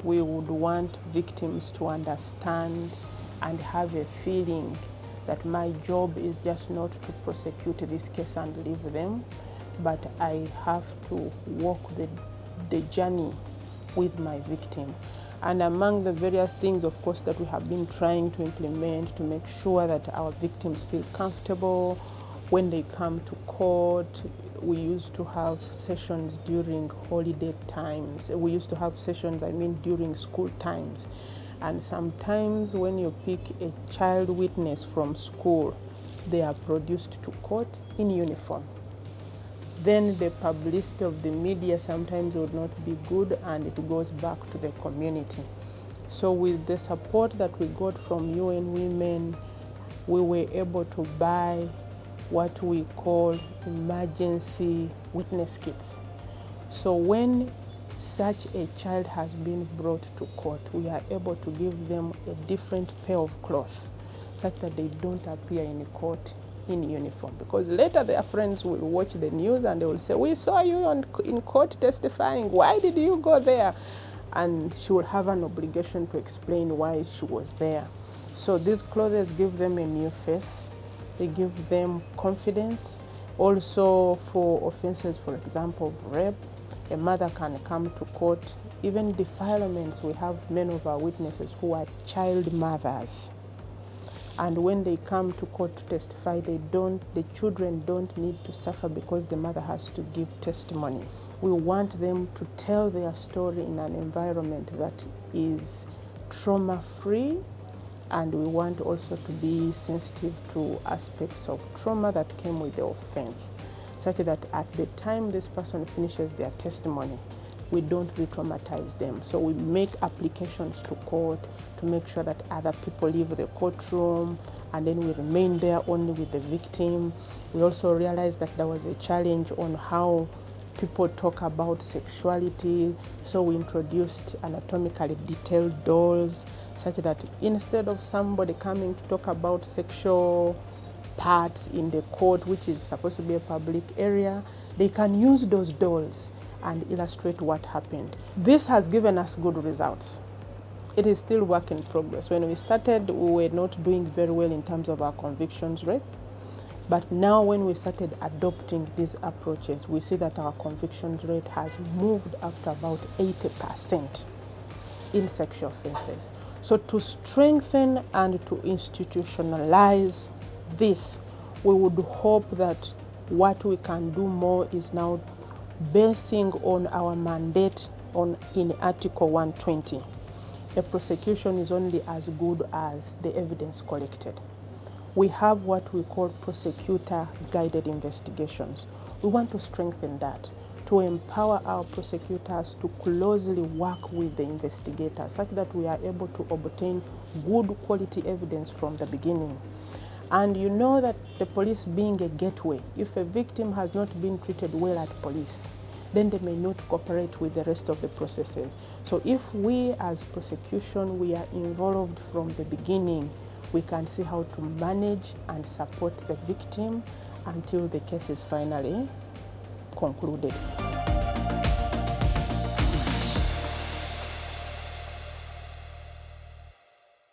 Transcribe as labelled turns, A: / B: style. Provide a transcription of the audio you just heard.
A: we would want victims to understand and have a feeling that my job is just not to prosecute this case and leave them, but I have to walk the journey with my victim. And among the various things, of course, that we have been trying to implement to make sure that our victims feel comfortable when they come to court. We used to have sessions during holiday times. We used to have sessions, during school times. And sometimes when you pick a child witness from school, they are produced to court in uniform. Then the publicity of the media sometimes would not be good, and it goes back to the community. So with the support that we got from UN Women, we were able to buy what we call emergency witness kits. So when such a child has been brought to court, we are able to give them a different pair of clothes such that they don't appear in court in uniform. Because later their friends will watch the news and they will say, we saw you in court testifying, why did you go there? And she will have an obligation to explain why she was there. So these clothes give them a new face. They give them confidence. Also for offenses, for example, rape, a mother can come to court. Even defilements, we have many of our witnesses who are child mothers. And when they come to court to testify, the children don't need to suffer because the mother has to give testimony. We want them to tell their story in an environment that is trauma-free, and we want also to be sensitive to aspects of trauma that came with the offense, such that at the time this person finishes their testimony, we don't re-traumatize them. So we make applications to court to make sure that other people leave the courtroom, and then we remain there only with the victim. We also realized that there was a challenge on how people talk about sexuality, so we introduced anatomically detailed dolls, such that instead of somebody coming to talk about sexual parts in the court, which is supposed to be a public area, they can use those dolls and illustrate what happened. This has given us good results. It is still work in progress. When we started, we were not doing very well in terms of our convictions rate. But now when we started adopting these approaches, we see that our convictions rate has moved up to about 80% in sexual offenses. So to strengthen and to institutionalize this, we would hope that what we can do more is now basing on our mandate in Article 120. A prosecution is only as good as the evidence collected. We have what we call prosecutor-guided investigations. We want to strengthen that, to empower our prosecutors to closely work with the investigators such that we are able to obtain good quality evidence from the beginning. And you know that the police being a gateway, if a victim has not been treated well at police, then they may not cooperate with the rest of the processes. So if we as prosecution, we are involved from the beginning, we can see how to manage and support the victim until the case is finally concluded.